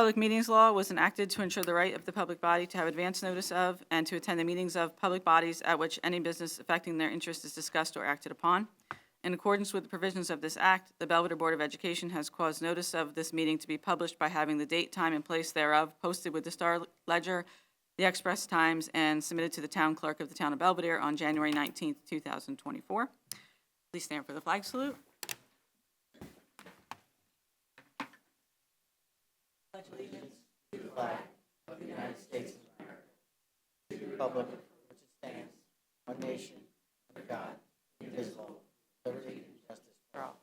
Public Meetings Law was enacted to ensure the right of the public body to have advance notice of and to attend the meetings of public bodies at which any business affecting their interest is discussed or acted upon. In accordance with the provisions of this act, the Belvidere Board of Education has caused notice of this meeting to be published by having the date, time, and place thereof posted with the Star Ledger, the Express Times, and submitted to the town clerk of the town of Belvidere on January 19th, 2024. Please stand for the flag salute. Pledge allegiance to the flag of the United States of America, to the republic for which it stands, one nation, under God, indivisible, with liberty and justice for all.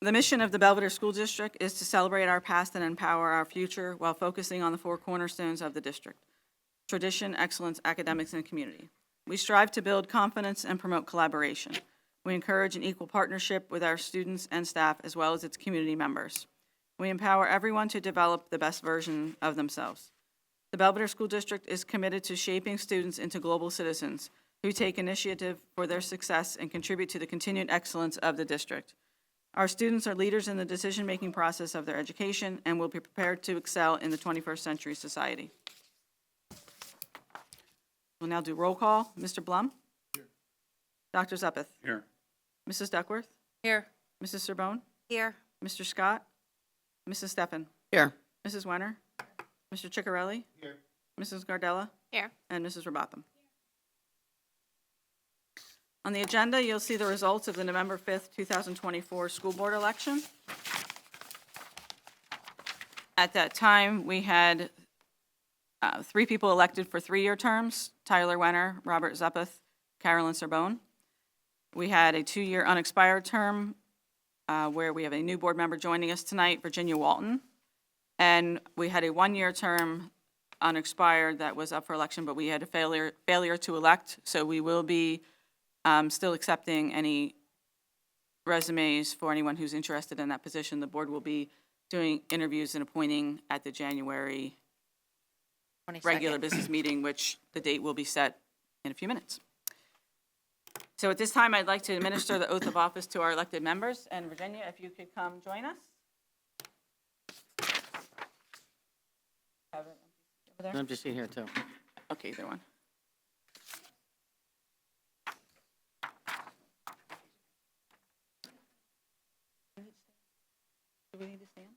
The mission of the Belvidere School District is to celebrate our past and empower our future while focusing on the four cornerstones of the district: tradition, excellence, academics, and community. We strive to build confidence and promote collaboration. We encourage an equal partnership with our students and staff as well as its community members. We empower everyone to develop the best version of themselves. The Belvidere School District is committed to shaping students into global citizens who take initiative for their success and contribute to the continued excellence of the district. Our students are leaders in the decision-making process of their education and will be prepared to excel in the 21st century society. We'll now do roll call. Mr. Blum? Here. Dr. Zuppeth? Here. Mrs. Duckworth? Here. Mrs. Sorbonne? Here. Mr. Scott? Mrs. Steffen? Here. Mrs. Wenner? Mr. Ciccarelli? Here. Mrs. Gardella? Here. And Mrs. Robotham. On the agenda, you'll see the results of the November 5th, 2024 school board election. At that time, we had 3 people elected for 3-year terms: Tyler Wenner, Robert Zuppeth, Carolyn Sorbonne. We had a 2-year unexpired term where we have a new board member joining us tonight, Virginia Walton. And we had a 1-year term unexpired that was up for election, but we had a failure to elect, so we will be still accepting any resumes for anyone who's interested in that position. The board will be doing interviews and appointing at the January 22nd. regular business meeting, which the date will be set in a few minutes. So at this time, I'd like to administer the oath of office to our elected members. And Virginia, if you could come join us. Have it over there? I'm just sitting here too. Okay, either one. Do we need to stand?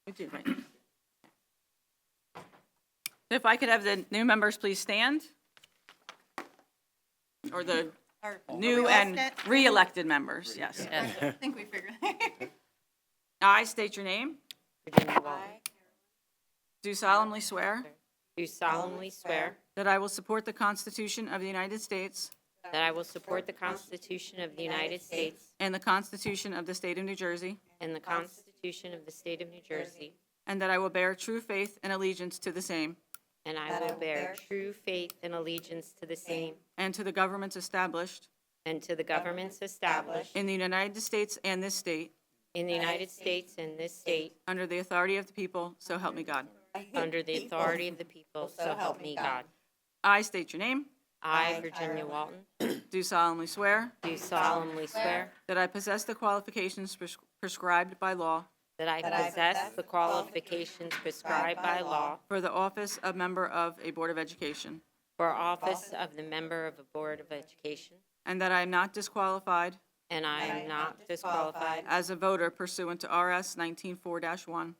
We do, right? If I could have the new members please stand. Or the new and re-elected members, yes. I think we figured that. I state your name. Virginia Walton. Do solemnly swear Do solemnly swear that I will support the Constitution of the United States that I will support the Constitution of the United States and the Constitution of the State of New Jersey, and the Constitution of the State of New Jersey, and that I will bear true faith and allegiance to the same and I will bear true faith and allegiance to the same and to the governments established and to the governments established in the United States and this state in the United States and this state under the authority of the people, so help me God. under the authority of the people, so help me God. I state your name. I, Virginia Walton, Do solemnly swear do solemnly swear that I possess the qualifications prescribed by law that I possess the qualifications prescribed by law for the office of member of a Board of Education, for office of the member of a Board of Education, and that I am not disqualified and I am not disqualified as a voter pursuant to RS 19-4-1,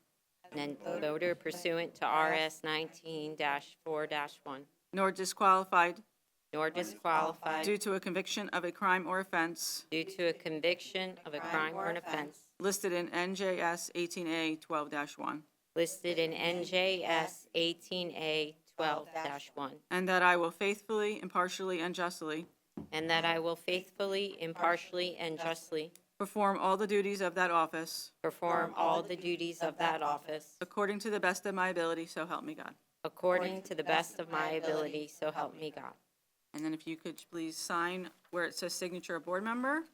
and voter pursuant to RS 19-4-1, nor disqualified nor disqualified due to a conviction of a crime or offense due to a conviction of a crime or an offense listed in NJS 18A 12-1, listed in NJS 18A 12-1, and that I will faithfully, impartially, and justly and that I will faithfully, impartially, and justly perform all the duties of that office perform all the duties of that office according to the best of my ability, so help me God. according to the best of my ability, so help me God. And then if you could please sign where it says signature of board member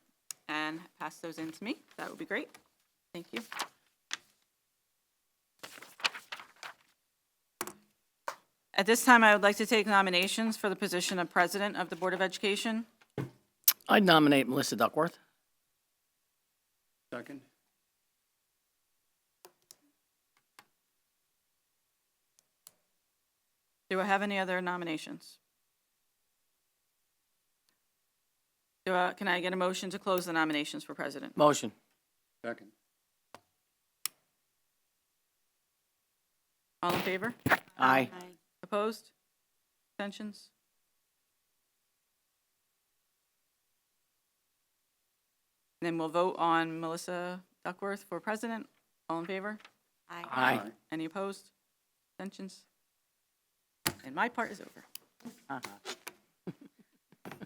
and pass those in to me, that would be great. Thank you. At this time, I would like to take nominations for the position of President of the Board of Education. I'd nominate Melissa Duckworth. Second. Do I have any other nominations? Can I get a motion to close the nominations for president? Motion. Second. All in favor? Aye. Opposed? Abstentions? Then we'll vote on Melissa Duckworth for president. All in favor? Aye. Any opposed? Abstentions? And my part is over. Uh-huh.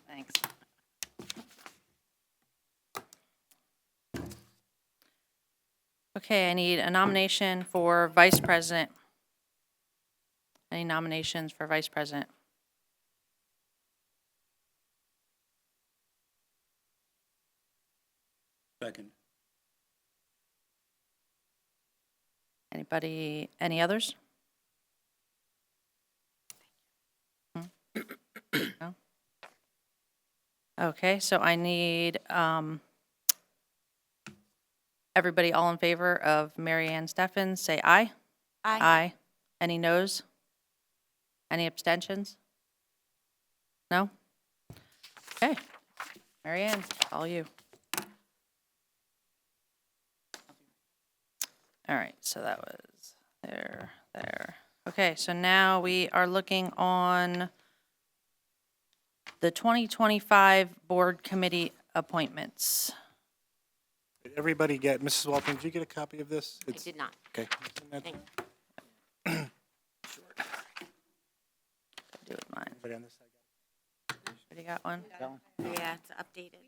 Thanks. Okay, I need a nomination for vice president. Any nominations for vice president? Second. Anybody, any others? No? Okay, so I need, everybody all in favor of Mary Ann Steffens, say aye. Aye. Any noes? Any abstentions? No? Okay. Mary Ann, all you. All right, so that was there. Okay, so now we are looking on the 2025 board committee appointments. Did everybody get, Mrs. Walton, did you get a copy of this? I did not. Okay. Thank you. Do it mine. Everybody on this side? Already got one? Go. Yeah, it's updated.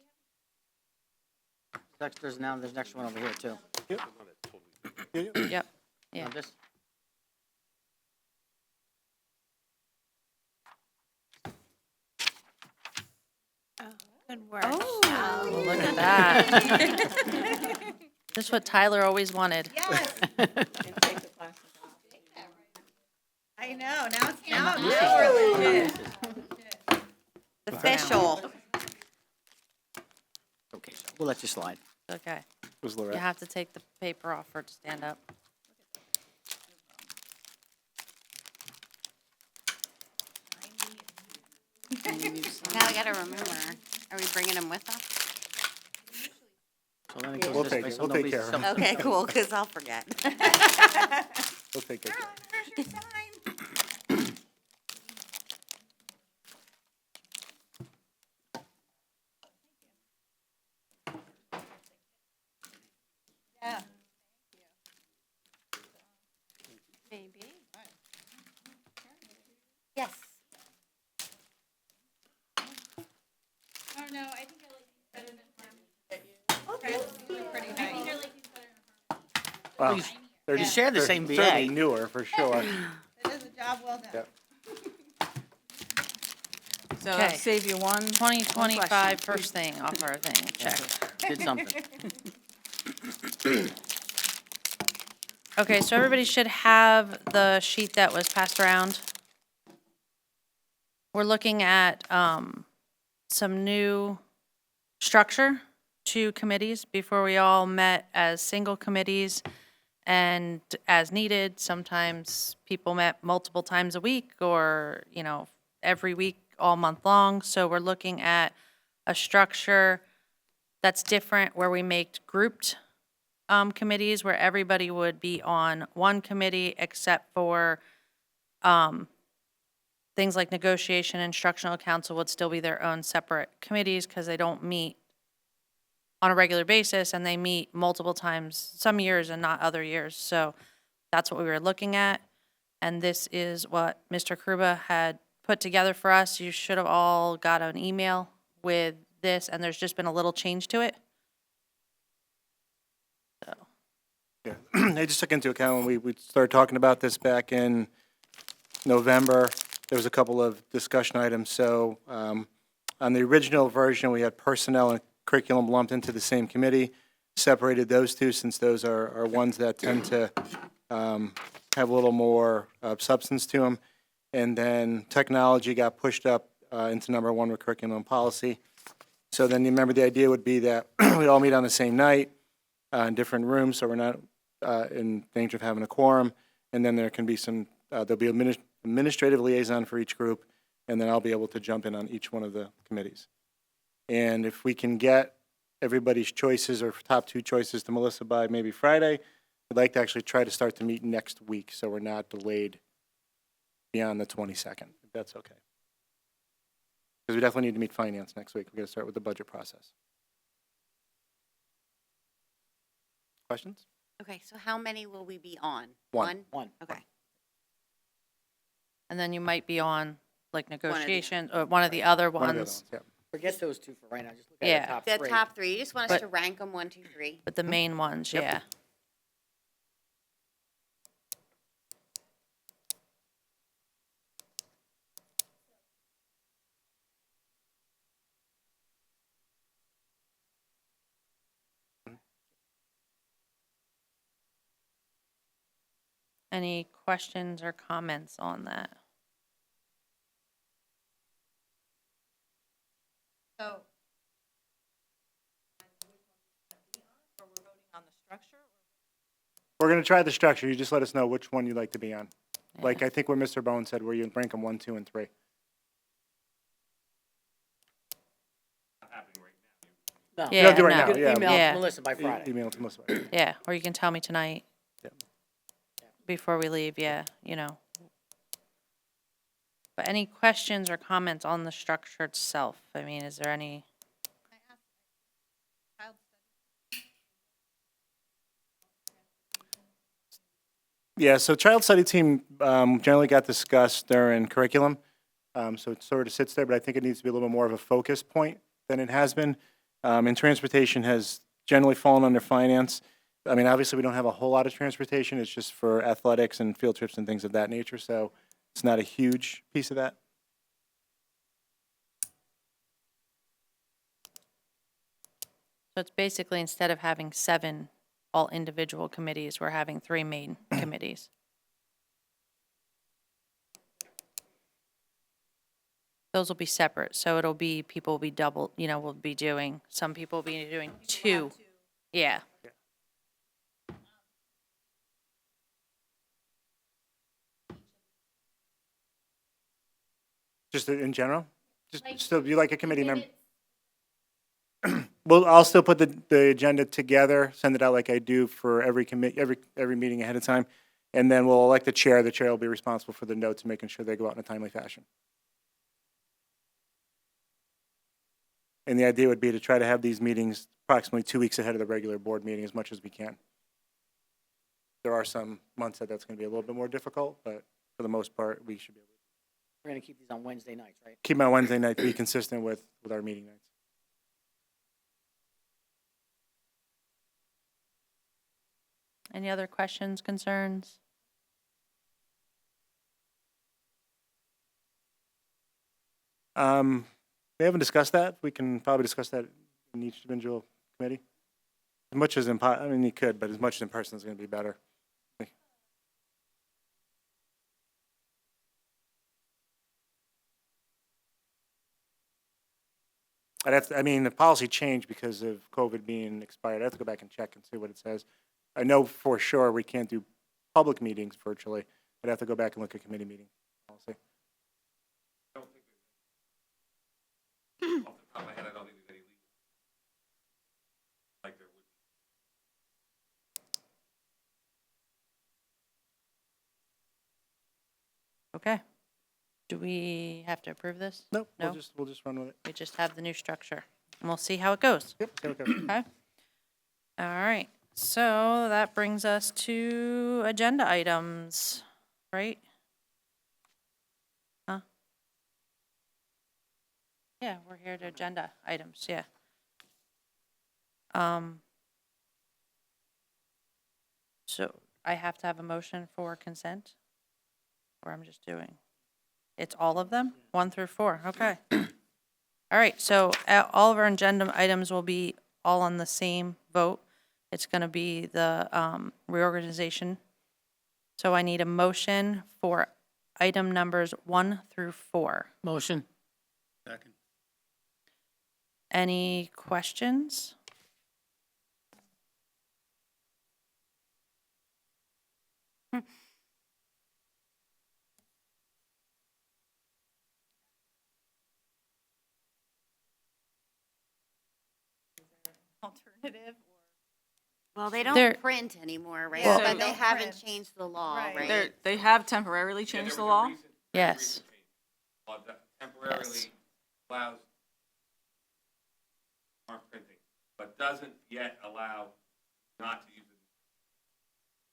Dexter's now, there's next one over here, too. Yep. Yeah. Yep. Yeah. Now this- Good work. Oh, look at that. This is what Tyler always wanted. I know, now we're legit. Official. Okay, so we'll let you slide. Okay. Was You Lorette. have to take the paper off for it to stand up. Now I gotta remember, are we bringing them with us? So let me go We'll this take way it. so We'll take nobody's- care of it. some- Okay, cool, because I'll forget. We'll take it. Where's your sign? Yeah. Baby. Yes. Oh, no, I think I like these better than farm. Okay. Pretty nice. I think I like these better than Wow. Please, They're- you share the they're same Certainly BA. newer, for sure. It is a job well done. Yep. So Okay. I'll save you one. 2025 first thing off our thing, check. Did something. Okay, so everybody should have the sheet that was passed around. We're looking at some new structure to committees. Before we all met as single committees and as needed. Sometimes people met multiple times a week or, every week all month long. So we're looking at a structure that's different where we make grouped committees where everybody would be on one committee except for things like negotiation, instructional council would still be their own separate committees because they don't meet on a regular basis and they meet multiple times, some years and not other years. So that's what we were looking at. And this is what Mr. Kruba had put together for us. You should have all got an email with this and there's just been a little change to it. Yeah. I just took into account when we started talking about this back in November, there was a couple of discussion items. So on the original version, we had personnel and curriculum lumped into the same committee, separated those two since those are ones that tend to have a little more substance to them. And then technology got pushed up into number one with curriculum and policy. So then you remember the idea would be that we all meet on the same night. in different rooms, so we're not in danger of having a quorum. And then there can be some, there'll be administrative liaison for each group, and then I'll be able to jump in on each one of the committees. And if we can get everybody's choices or top 2 choices to Melissa by maybe Friday, I'd like to actually try to start to meet next week, so we're not delayed beyond the 22nd, if that's okay. Because we definitely need to meet finance next week. We're going to start with the budget process. Questions? Okay, so how many will we be on? One. One. Okay. And then you might be on, like, the other. negotiations, or one of the other One of the other ones. ones, yeah. Forget those 2 for right now, just look at Yeah. the top The 3. top 3, you just want us But- to rank them 1, 2, 3. But the main ones, Yep. yeah. Any questions or comments on that? So. Or we're voting on the structure? We're going to try the structure. You just let us know which one you'd like to be on. Like, Yeah. I think where Mr. Bowen said, where you rank them 1, 2, and 3. No. Yeah, They'll do right no. now, yeah. Email Yeah. to Melissa by Friday. Email to Melissa. Yeah, or you can tell me tonight. Yep. Before we leave, yeah, But any questions or comments on the structure itself? I mean, is there any? Yeah, so child study team generally got discussed during curriculum. So it sort of sits there, but I think it needs to be a little bit more of a focus point than it has been. And transportation has generally fallen under finance. I mean, obviously, we don't have a whole lot of transportation. It's just for athletics and field trips and things of that nature. So it's not a huge piece of that. So it's basically, instead of having 7 all individual committees, we're having 3 main committees. Those will be separate, so it'll be, people will be double, will be doing, some people will be doing 2. Yeah. Just in general? Just Like, still, you like a committee If member? it's- Well, I'll still put the agenda together, send it out like I do for every every meeting ahead of time. And then we'll elect the chair. The chair will be responsible for the notes and making sure they go out in a timely fashion. And the idea would be to try to have these meetings approximately 2 weeks ahead of the regular board meeting as much as we can. There are some months that that's going to be a little bit more difficult, but for the most part, we should be able to We're going to keep these on Wednesday nights, right? keep my Wednesday night to be consistent with our meeting nights. Any other questions, concerns? We haven't discussed that. We can probably discuss that in each individual committee. As much as I mean, you could, but as much as in person is going to be better. I mean, the policy changed because of COVID being expired. I have to go back and check and see what it says. I know for sure we can't do public meetings virtually. I'd have to go back and look at committee meeting policy. Okay. Do we have to approve this? Nope, No? we'll just run with it. We just have the new structure, and we'll see how it goes. Yep, okay. Okay? All right, so that brings us to agenda items, right? Huh? Yeah, we're here to agenda items, yeah. So I have to have a motion for consent? Or I'm just doing? It's all of them? 1 through 4, okay. All right, so all of our agenda items will be all on the same vote. It's going to be the reorganization. So I need a motion for item numbers 1 through 4. Motion. Any questions? Alternative Well, they There- don't print anymore, right? Well- But they Don't haven't print. changed the law, Right. right? They have temporarily changed the law. Yes. Temporarily allows our printing, but doesn't yet allow not to use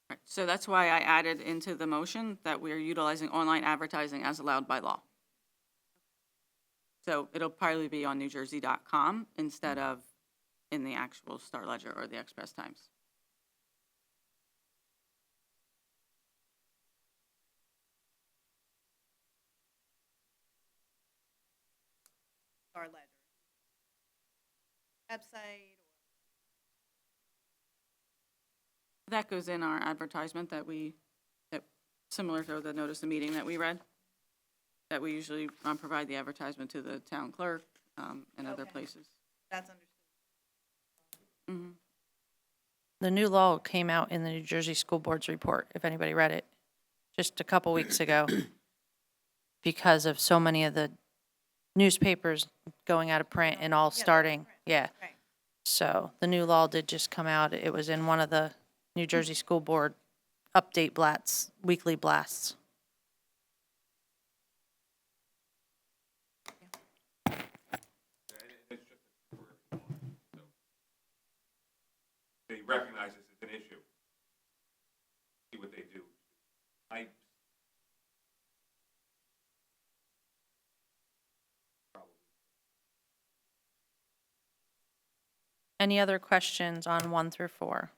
it. So that's why I added into the motion that we are utilizing online advertising as allowed by law. So it'll probably be on newjersey.com instead of in the actual Star Ledger or the Express Times. Our letter. Website. That goes in our advertisement that similar to the notice of meeting that we read, that we usually provide the advertisement to the town clerk and other Okay. places. That's understood. Mhm. The new law came out in the New Jersey School Board's report, if anybody read it, just a couple weeks ago, because of so many of the newspapers going out of print and all starting, yeah. Right. So the new law did just come out. It was in one of the New Jersey School Board update blasts, weekly blasts. They recognize this as an issue. See what they do. I Any other questions on 1 through 4?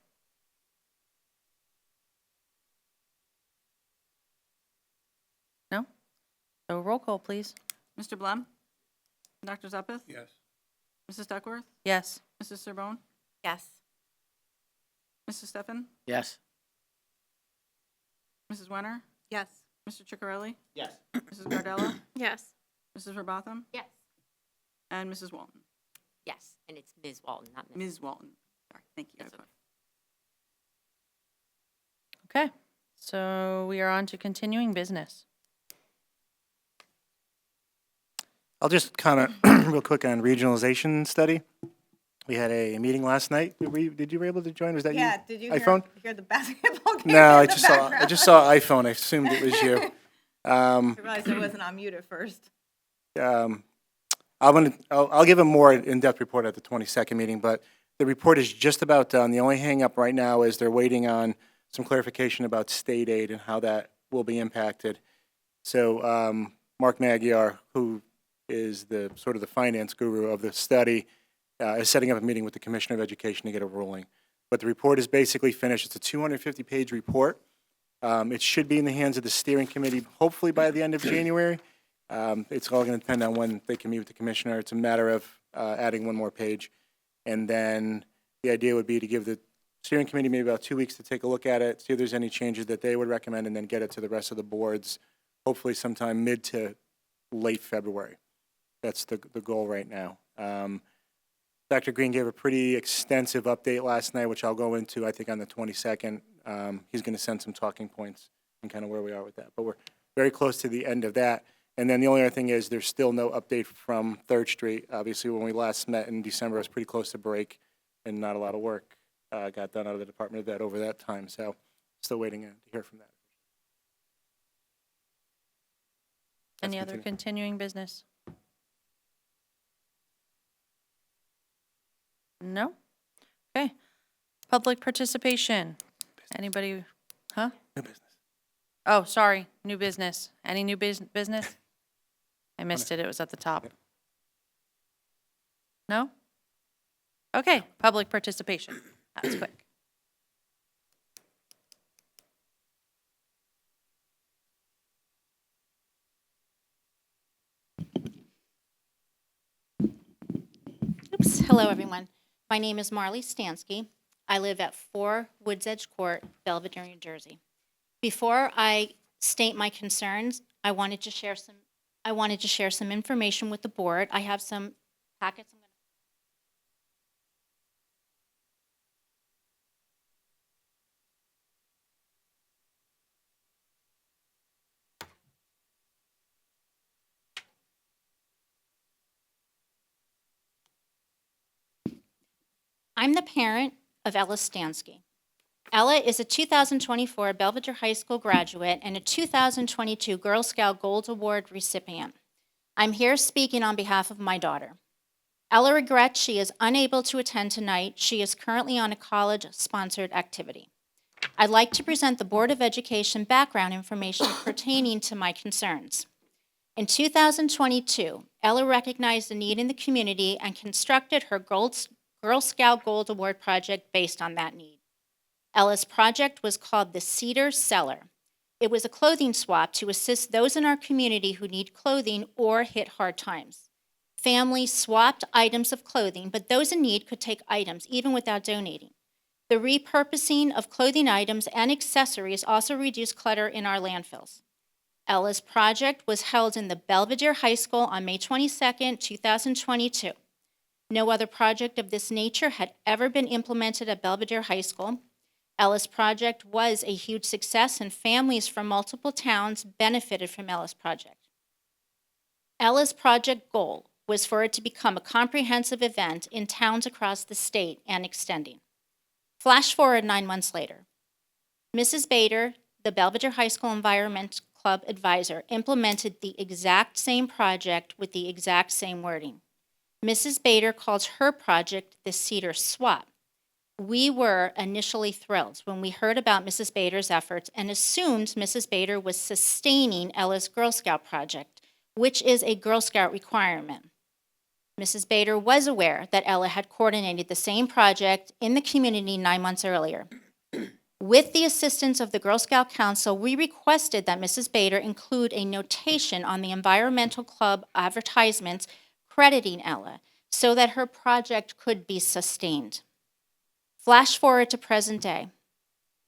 No? So roll call, please. Mr. Blum? Dr. Zuppeth? Yes. Mrs. Duckworth? Yes. Mrs. Serbone? Yes. Mrs. Steffen? Yes. Mrs. Wenner? Yes. Mr. Ciccarelli? Yes. Mrs. Gardella? Yes. Mrs. Verbotham? Yes. And Mrs. Walton? Yes, and it's Ms. Walton, not Ms. Ms. Walton. Sorry, thank you. That's okay. Okay, so we are on to continuing business. I'll just comment real quick on regionalization study. We had a meeting last night. Did you were able to join? Was that you? Yeah, did you iPhone? hear the basketball game No, in I the just background? saw iPhone. I assumed it was you. I realized it wasn't on mute at first. I'll give a more in-depth report at the 22nd meeting, but the report is just about done. The only hang-up right now is they're waiting on some clarification about state aid and how that will be impacted. So Mark Magyar, who is the sort of the finance guru of the study, is setting up a meeting with the Commissioner of Education to get a ruling. But the report is basically finished. It's a 250-page report. It should be in the hands of the steering committee hopefully by the end of January. It's all going to depend on when they can meet with the commissioner. It's a matter of adding one more page. And then the idea would be to give the steering committee maybe about 2 weeks to take a look at it, see if there's any changes that they would recommend, and then get it to the rest of the boards, hopefully sometime mid to late February. That's the goal right now. Dr. Green gave a pretty extensive update last night, which I'll go into, I think, on the 22nd. He's going to send some talking points and kind of where we are with that. But we're very close to the end of that. And then the only other thing is there's still no update from 3rd Street. Obviously, when we last met in December, it was pretty close to break, and not a lot of work got done out of the Department of Ed over that time. So still waiting to hear from that. Any Let's other continue. continuing business? No? Okay. Public participation. Anybody, huh? New business. Oh, sorry, new business. Any new business? I missed it, it was at the top. No? Okay, public participation. That was quick. Oops. Hello, everyone. My name is Marley Stansky. I live at 4 Woods Edge Court, Belvidere, New Jersey. Before I state my concerns, I wanted to share some information with the board. I have some packets. I'm the parent of Ella Stansky. Ella is a 2024 Belvidere High School graduate and a 2022 Girl Scout Gold Award recipient. I'm here speaking on behalf of my daughter. Ella regrets she is unable to attend tonight. She is currently on a college-sponsored activity. I'd like to present the Board of Education background information pertaining to my concerns. In 2022, Ella recognized the need in the community and constructed her Girl Scout Gold Award project based on that need. Ella's project was called the Cedar Cellar. It was a clothing swap to assist those in our community who need clothing or hit hard times. Families swapped items of clothing, but those in need could take items even without donating. The repurposing of clothing items and accessories also reduced clutter in our landfills. Ella's project was held in the Belvidere High School on May 22, 2022. No other project of this nature had ever been implemented at Belvidere High School. Ella's project was a huge success, and families from multiple towns benefited from Ella's project. Ella's project goal was for it to become a comprehensive event in towns across the state and extending. Flash forward 9 months later. Mrs. Bader, the Belvidere High School Environment Club advisor, implemented the exact same project with the exact same wording. Mrs. Bader calls her project the Cedar Swap. We were initially thrilled when we heard about Mrs. Bader's efforts and assumed Mrs. Bader was sustaining Ella's Girl Scout project, which is a Girl Scout requirement. Mrs. Bader was aware that Ella had coordinated the same project in the community 9 months earlier. With the assistance of the Girl Scout Council, we requested that Mrs. Bader include a notation on the environmental club advertisements crediting Ella so that her project could be sustained. Flash forward to present day.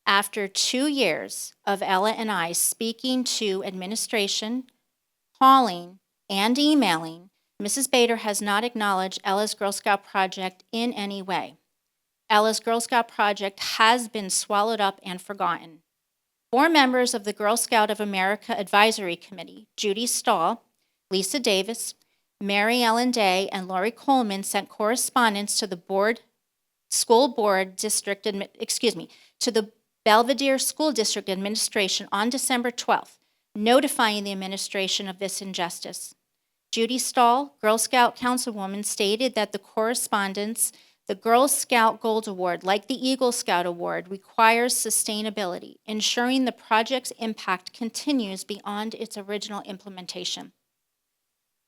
After 2 years of Ella and I speaking to administration, calling, and emailing, Mrs. Bader has not acknowledged Ella's Girl Scout project in any way. Ella's Girl Scout project has been swallowed up and forgotten. 4 members of the Girl Scout of America Advisory Committee, Judy Stahl, Lisa Davis, Mary Ellen Day, and Lori Coleman, sent correspondence to the to the Belvidere School District Administration on December 12th, notifying the administration of this injustice. Judy Stahl, Girl Scout Councilwoman, stated that the correspondence, the Girl Scout Gold Award, like the Eagle Scout Award, requires sustainability, ensuring the project's impact continues beyond its original implementation.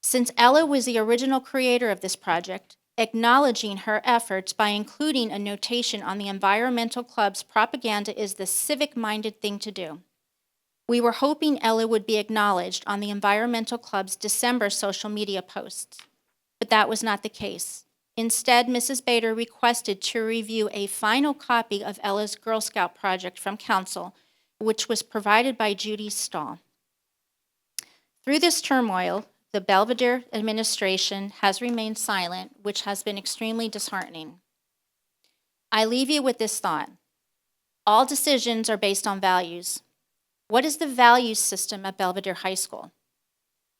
Since Ella was the original creator of this project, acknowledging her efforts by including a notation on the environmental club's propaganda is the civic-minded thing to do. We were hoping Ella would be acknowledged on the environmental club's December social media posts, but that was not the case. Instead, Mrs. Bader requested to review a final copy of Ella's Girl Scout project from Council, which was provided by Judy Stahl. Through this turmoil, the Belvidere administration has remained silent, which has been extremely disheartening. I leave you with this thought. All decisions are based on values. What is the values system at Belvidere High School?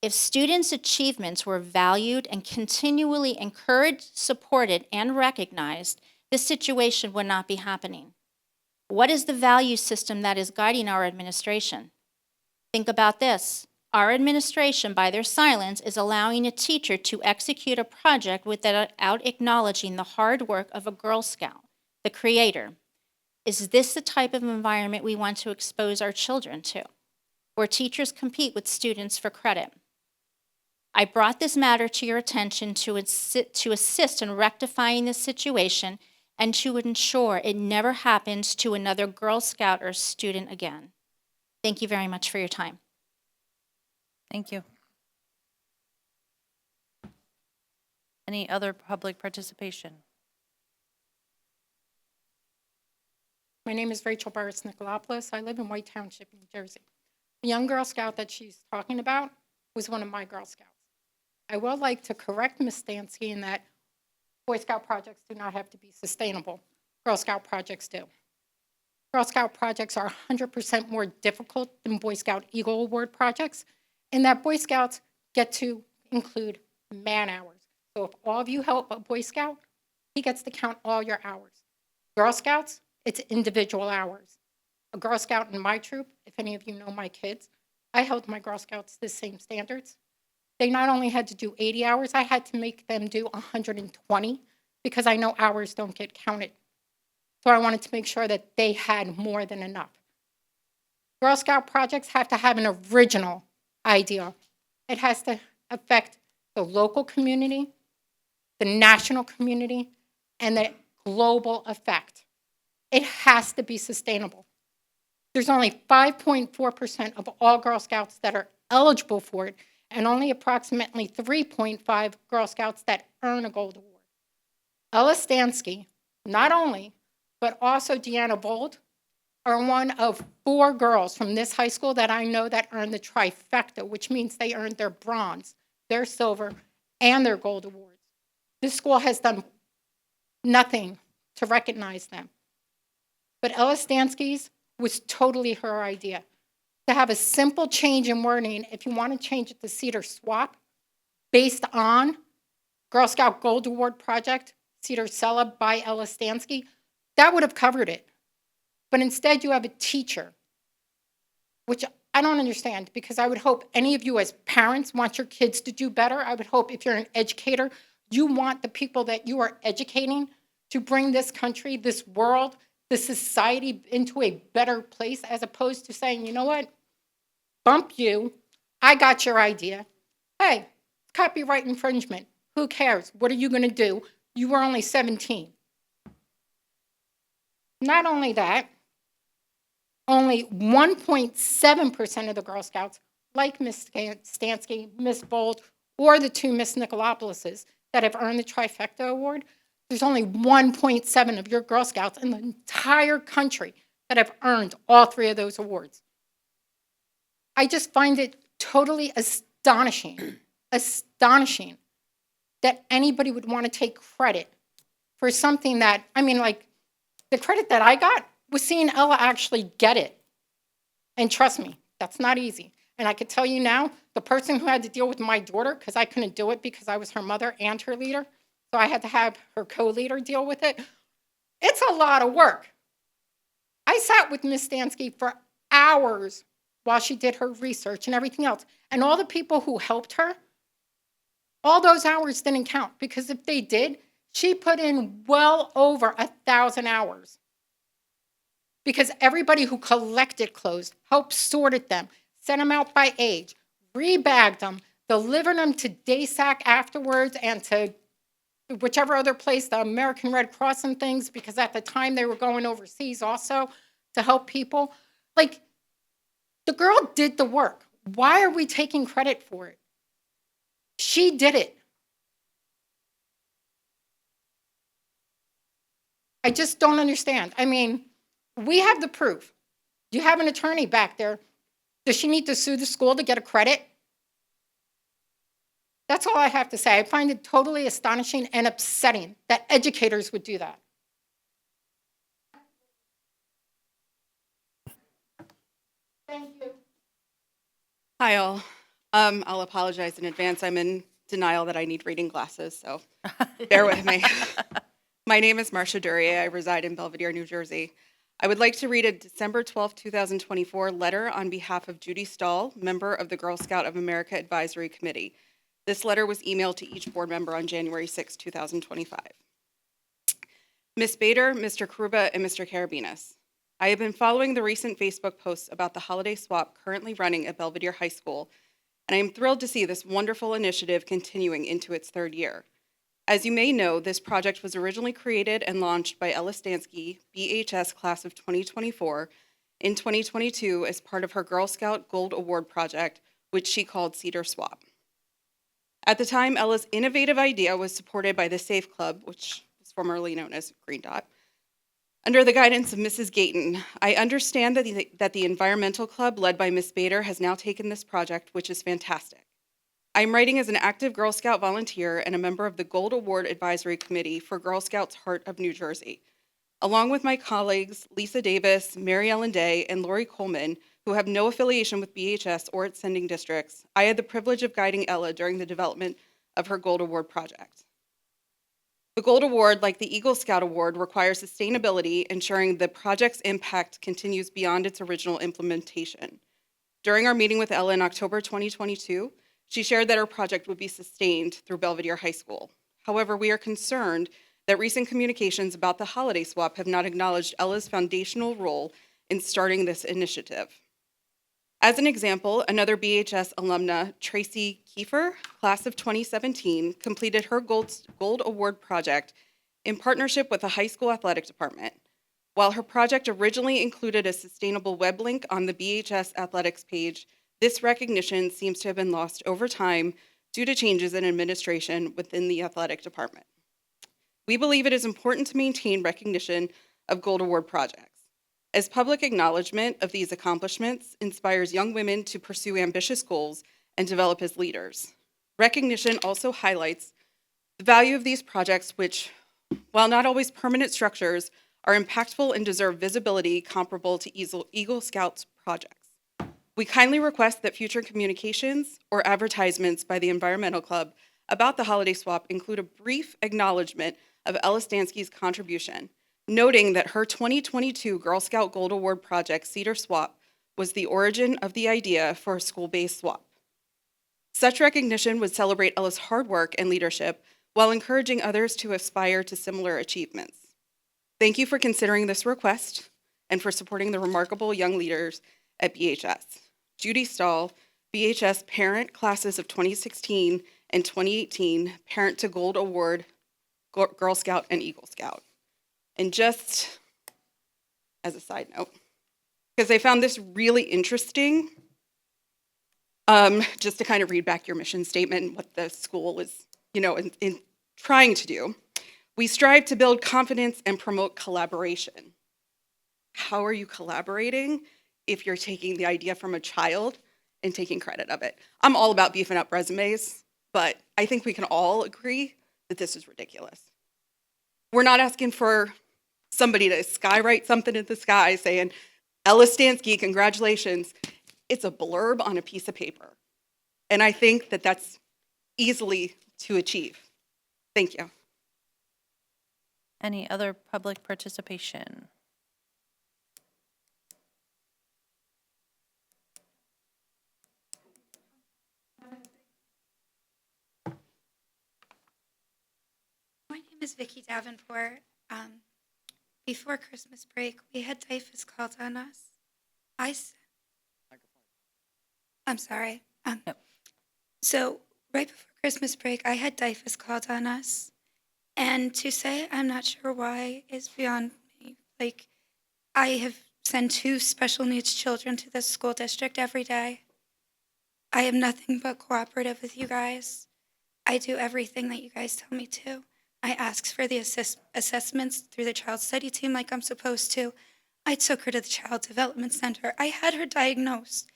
If students' achievements were valued and continually encouraged, supported, and recognized, this situation would not be happening. What is the value system that is guiding our administration? Think about this. Our administration, by their silence, is allowing a teacher to execute a project without acknowledging the hard work of a Girl Scout, the creator. Is this the type of environment we want to expose our children to, where teachers compete with students for credit? I brought this matter to your attention to assist in rectifying this situation and to ensure it never happens to another Girl Scout or student again. Thank you very much for your time. Thank you. Any other public participation? My name is Rachel Burris Nicolopoulos. I live in White Township, New Jersey. The young Girl Scout that she's talking about was one of my Girl Scouts. I would like to correct Ms. Stansky in that Boy Scout projects do not have to be sustainable. Girl Scout projects do. Girl Scout projects are 100% more difficult than Boy Scout Eagle Award projects, in that Boy Scouts get to include man hours. So if all of you help a Boy Scout, he gets to count all your hours. Girl Scouts, it's individual hours. A Girl Scout in my troop, if any of you know my kids, I held my Girl Scouts to the same standards. They not only had to do 80 hours, I had to make them do 120 because I know hours don't get counted. So I wanted to make sure that they had more than enough. Girl Scout projects have to have an original idea. It has to affect the local community, the national community, and the global effect. It has to be sustainable. There's only 5.4% of all Girl Scouts that are eligible for it, and only approximately 3.5 Girl Scouts that earn a gold award. Ella Stansky, not only, but also Deanna Bold, are one of 4 girls from this high school that I know that earned the trifecta, which means they earned their bronze, their silver, and their gold awards. This school has done nothing to recognize them. But Ella Stansky's was totally her idea. To have a simple change in wording, if you want to change it to Cedar Swap, based on Girl Scout Gold Award Project, Cedar Sella by Ella Stansky, that would have covered it. But instead you have a teacher, which I don't understand, because I would hope any of you as parents want your kids to do better. I would hope if you're an educator, you want the people that you are educating to bring this country, this world, this society into a better place, as opposed to saying, you know what, bump you, I got your idea. Hey, copyright infringement, who cares? What are you gonna do? You were only 17. Not only that, only 1.7% of the Girl Scouts, like Miss Stansky, Miss Bold, or the 2 Miss Nicolopoulos that have earned the Trifecta Award, there's only 1.7 of your Girl Scouts in the entire country that have earned all 3 of those awards. I just find it totally astonishing that anybody would want to take credit for something that, I mean, like, the credit that I got was seeing Ella actually get it. And trust me, that's not easy. And I could tell you now, the person who had to deal with my daughter, because I couldn't do it because I was her mother and her leader, so I had to have her co-leader deal with it. It's a lot of work. I sat with Miss Stansky for hours while she did her research and everything else. And all the people who helped her, all those hours didn't count, because if they did, she put in well over 1,000 hours. Because everybody who collected clothes, helped sorted them, sent them out by age, rebagged them, delivered them to DASAC afterwards and to whichever other place, the American Red Cross and things, because at the time they were going overseas also to help people. Like, the girl did the work. Why are we taking credit for it? She did it. I just don't understand. I mean, we have the proof. You have an attorney back there. Does she need to sue the school to get a credit? That's all I have to say. I find it totally astonishing and upsetting that educators would do that. Thank you. Hi, all. I'll apologize in advance. I'm in denial that I need reading glasses, so bear with me. My name is Marcia Duryea. I reside in Belvidere, New Jersey. I would like to read a December 12, 2024 letter on behalf of Judy Stahl, member of the Girl Scout of America Advisory Committee. This letter was emailed to each board member on January 6, 2025. Ms. Bader, Mr. Karuba, and Mr. Karabinas, I have been following the recent Facebook posts about the holiday swap currently running at Belvidere High School, and I am thrilled to see this wonderful initiative continuing into its 3rd year. As you may know, this project was originally created and launched by Ella Stansky, BHS Class of 2024, in 2022 as part of her Girl Scout Gold Award project, which she called Cedar Swap. At the time, Ella's innovative idea was supported by the SAFE Club, which was formerly known as Green Dot. Under the guidance of Mrs. Gayton, I understand that the Environmental Club, led by Ms. Bader, has now taken this project, which is fantastic. I'm writing as an active Girl Scout volunteer and a member of the Gold Award Advisory Committee for Girl Scouts Heart of New Jersey, along with my colleagues Lisa Davis, Mary Ellen Day, and Lori Coleman, who have no affiliation with BHS or its sending districts. I had the privilege of guiding Ella during the development of her Gold Award project. The Gold Award, like the Eagle Scout Award, requires sustainability, ensuring the project's impact continues beyond its original implementation. During our meeting with Ella in October 2022, she shared that her project would be sustained through Belvidere High School. However, we are concerned that recent communications about the holiday swap have not acknowledged Ella's foundational role in starting this initiative. As an example, another BHS alumna, Tracy Kiefer, class of 2017, completed her Gold Award project in partnership with the high school athletic department. While her project originally included a sustainable web link on the BHS athletics page, this recognition seems to have been lost over time due to changes in administration within the athletic department. We believe it is important to maintain recognition of Gold Award projects, as public acknowledgement of these accomplishments inspires young women to pursue ambitious goals and develop as leaders. Recognition also highlights the value of these projects, which, while not always permanent structures, are impactful and deserve visibility comparable to Eagle Scouts projects. We kindly request that future communications or advertisements by the Environmental Club about the holiday swap include a brief acknowledgement of Ella Stansky's contribution, noting that her 2022 Girl Scout Gold Award project, Cedar Swap, was the origin of the idea for a school-based swap. Such recognition would celebrate Ella's hard work and leadership while encouraging others to aspire to similar achievements. Thank you for considering this request and for supporting the remarkable young leaders at BHS. Judy Stahl, BHS parent, classes of 2016 and 2018, parent to Gold Award, Girl Scout and Eagle Scout. And just as a side note, because I found this really interesting, just to kind of read back your mission statement and what the school is, in trying to do. We strive to build confidence and promote collaboration. How are you collaborating if you're taking the idea from a child and taking credit of it? I'm all about beefing up resumes, but I think we can all agree that this is ridiculous. We're not asking for somebody to skywrite something in the sky saying, Ella Stansky, congratulations. It's a blurb on a piece of paper. And I think that that's easily to achieve. Thank you. Any other public participation? My name is Vicki Davenport. Before Christmas break, we had typhus called on us. I'm sorry. So right before Christmas break, I had typhus called on us. And to say I'm not sure why is beyond me. Like, I have sent 2 special needs children to this school district every day. I am nothing but cooperative with you guys. I do everything that you guys tell me to. I asked for the assessments through the child study team like I'm supposed to. I took her to the child development center. I had her diagnosed.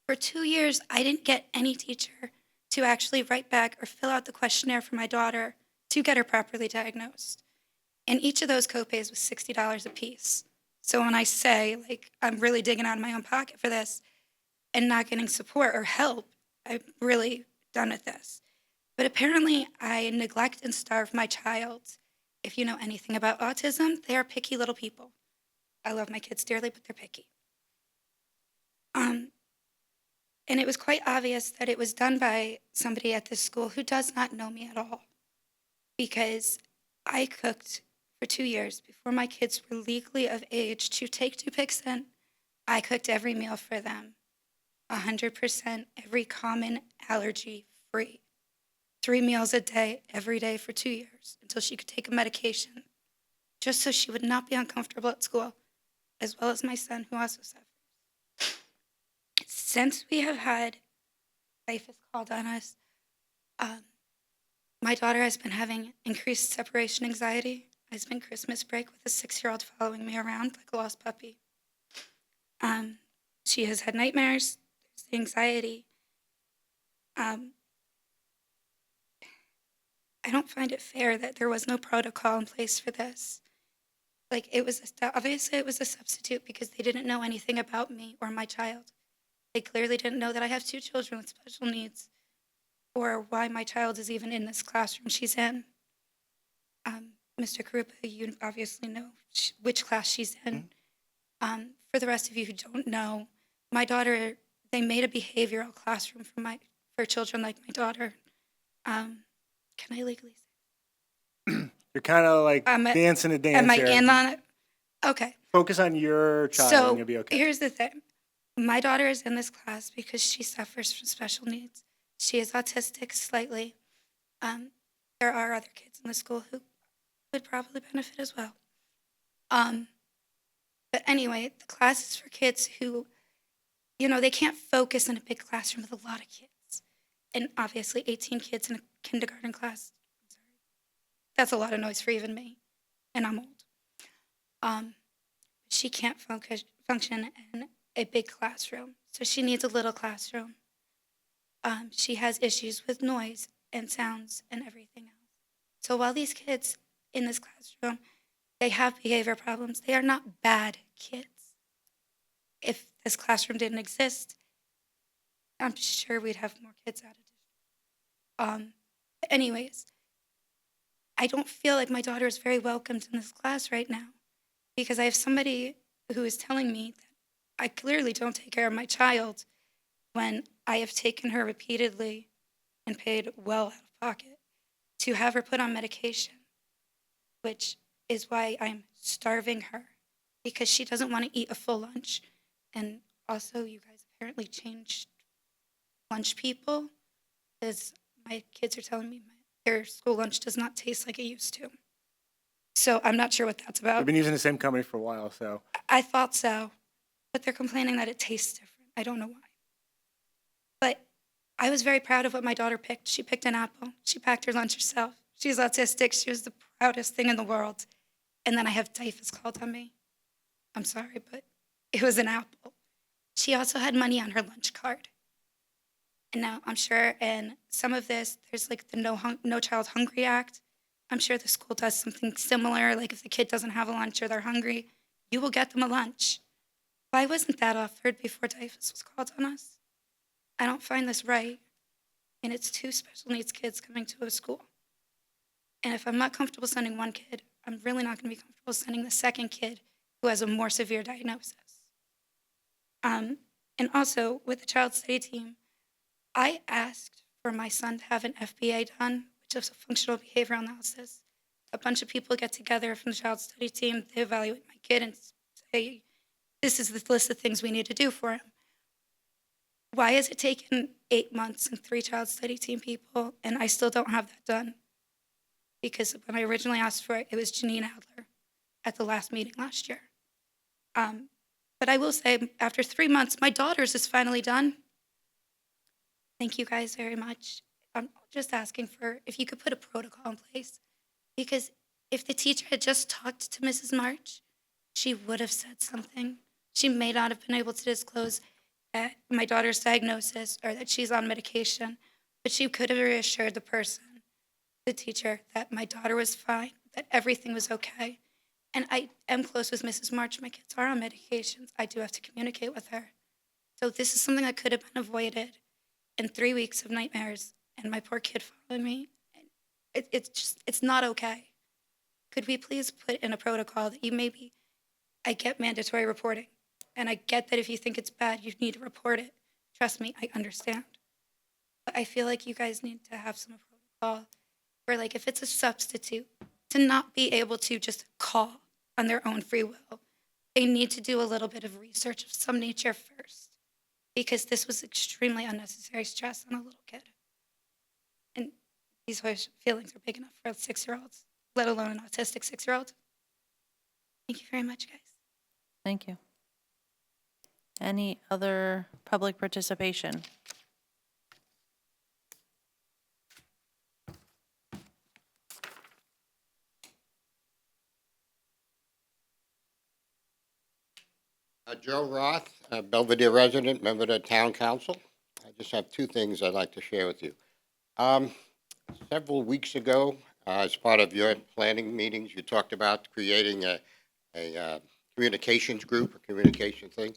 For 2 years, I didn't get any teacher to actually write back or fill out the questionnaire for my daughter to get her properly diagnosed. And each of those copays was $60 a piece. So when I say, like, I'm really digging out of my own pocket for this and not getting support or help, I'm really done with this. But apparently, I neglect and starve my child. If you know anything about autism, they are picky little people. I love my kids dearly, but they're picky. And it was quite obvious that it was done by somebody at this school who does not know me at all. Because I cooked for 2 years before my kids were legally of age to take Dupixent. I cooked every meal for them, 100%, every common allergy free. 3 meals a day, every day for 2 years until she could take a medication, just so she would not be uncomfortable at school, as well as my son, who also suffers. Since we have had typhus called on us, my daughter has been having increased separation anxiety. I spent Christmas break with a 6-year-old following me around like a lost puppy. She has had nightmares. There's the anxiety. I don't find it fair that there was no protocol in place for this. Like, obviously it was a substitute because they didn't know anything about me or my child. They clearly didn't know that I have 2 children with special needs or why my child is even in this classroom she's in. Mr. Karupa, you obviously know which class she's in. For the rest of you who don't know, my daughter, they made a behavioral classroom for children like my daughter. Can I legally say? You're kind of like Am I- dancing a dance Am I here. in on it? Okay. Focus on your child and So you'll be okay. here's the thing. My daughter is in this class because she suffers from special needs. She is autistic slightly. There are other kids in the school who would probably benefit as well. But anyway, the class is for kids who, they can't focus in a big classroom with a lot of kids. And obviously 18 kids in a kindergarten class, I'm sorry, that's a lot of noise for even me, and I'm old. She can't function in a big classroom, so she needs a little classroom. She has issues with noise and sounds and everything else. So while these kids in this classroom, they have behavior problems, they are not bad kids. If this classroom didn't exist, I'm sure we'd have more kids out of district. But anyways, I don't feel like my daughter is very welcomed in this class right now because I have somebody who is telling me that I clearly don't take care of my child when I have taken her repeatedly and paid well out of pocket to have her put on medication, which is why I'm starving her because she doesn't want to eat a full lunch. And also, you guys apparently changed lunch people because my kids are telling me their school lunch does not taste like it used to. So I'm not sure what that's We've about. been using the same company for a while, so. I thought so, but they're complaining that it tastes different. I don't know why. But I was very proud of what my daughter picked. She picked an apple. She packed her lunch herself. She's autistic. She was the proudest thing in the world. And then I have typhus called on me. I'm sorry, but it was an apple. She also had money on her lunch card. And now I'm sure in some of this, there's like the No Child Hungry Act. I'm sure the school does something similar. Like if the kid doesn't have a lunch or they're hungry, you will get them a lunch. Why wasn't that offered before typhus was called on us? I don't find this right. And it's 2 special needs kids coming to a school. And if I'm not comfortable sending one kid, I'm really not going to be comfortable sending the second kid who has a more severe diagnosis. And also, with the child study team, I asked for my son to have an FBA done, which is a functional behavioral analysis. A bunch of people get together from the child study team, they evaluate my kid and say, this is the list of things we need to do for him. Why has it taken 8 months and 3 child study team people, and I still don't have that done? Because when I originally asked for it, it was Janine Adler at the last meeting last year. But I will say, after 3 months, my daughter's is finally done. Thank you guys very much. I'm just asking for if you could put a protocol in place, because if the teacher had just talked to Mrs. March, she would have said something. She may not have been able to disclose my daughter's diagnosis or that she's on medication, but she could have reassured the teacher, that my daughter was fine, that everything was okay. And I am close with Mrs. March. My kids are on medications. I do have to communicate with her. So this is something that could have been avoided in 3 weeks of nightmares and my poor kid following me. It's not okay. Could we please put in a protocol that I get mandatory reporting. And I get that if you think it's bad, you need to report it. Trust me, I understand. But I feel like you guys need to have some protocol where, like, if it's a substitute, to not be able to just call on their own free will. They need to do a little bit of research of some nature first, because this was extremely unnecessary stress on a little kid. And these feelings are big enough for a 6-year-old, let alone an autistic 6-year-old. Thank you very much, guys. Thank you. Any other public participation? Joe Roth, a Belvidere resident, member of the town council. I just have 2 things I'd like to share with you. Several weeks ago, as part of your planning meetings, you talked about creating a communications group, a communication thing.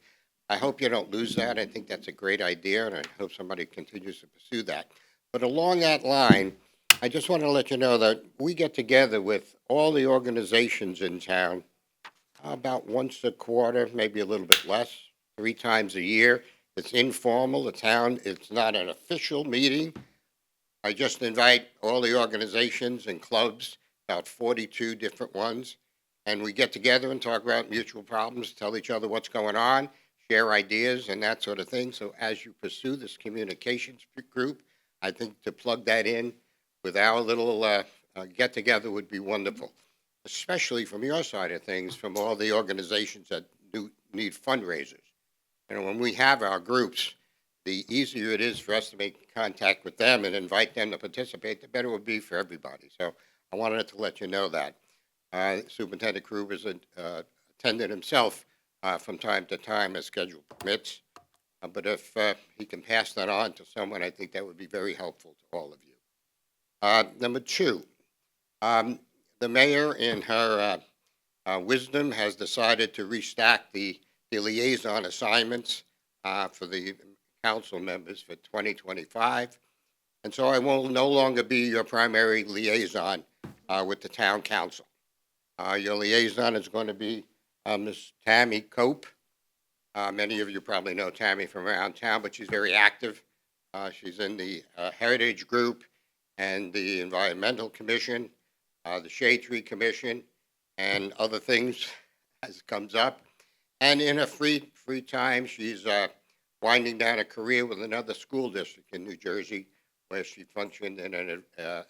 I hope you don't lose that. I think that's a great idea, and I hope somebody continues to pursue that. But along that line, I just want to let you know that we get together with all the organizations in town about once a quarter, maybe a little bit less, 3 times a year. It's informal. The town, it's not an official meeting. I just invite all the organizations and clubs, about 42 different ones, and we get together and talk about mutual problems, tell each other what's going on, share ideas and that sort of thing. So as you pursue this communications group, I think to plug that in with our little get-together would be wonderful, especially from your side of things, from all the organizations that do need fundraisers. When we have our groups, the easier it is for us to make contact with them and invite them to participate, the better it would be for everybody. So I wanted to let you know that. Superintendent Kruger's attended himself from time to time as schedule permits. But if he can pass that on to someone, I think that would be very helpful to all of you. Number 2, the mayor, in her wisdom, has decided to restack the liaison assignments for the council members for 2025. And so I will no longer be your primary liaison with the town council. Your liaison is going to be Ms. Tammy Cope. Many of you probably know Tammy from around town, but she's very active. She's in the Heritage Group and the Environmental Commission, the Shade Tree Commission, and other things as it comes up. And in her free time, she's winding down a career with another school district in New Jersey, where she functioned in an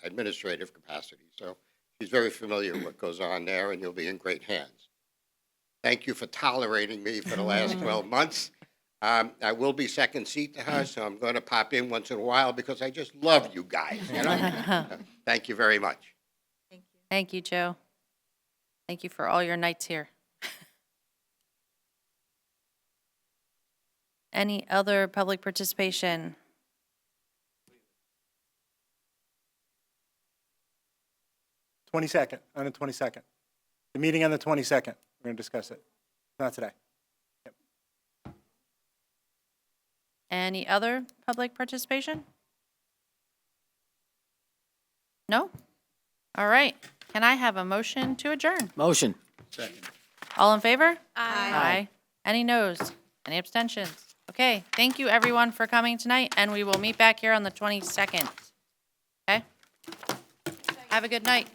administrative capacity. So she's very familiar with what goes on there, and you'll be in great hands. Thank you for tolerating me for the last 12 months. I will be second seat to her, so I'm going to pop in once in a while because I just love you guys. Thank you very much. Thank you, Joe. Thank you for all your nights here. Any other public participation? On the 22nd. The meeting on the 22nd. We're going to discuss it. Not today. Any other public participation? No? All right. Can I have a motion to adjourn? Motion. All in favor? Aye. Any noes? Any abstentions? Okay, thank you everyone for coming tonight, and we will meet back here on the 22nd. Okay? Have a good night.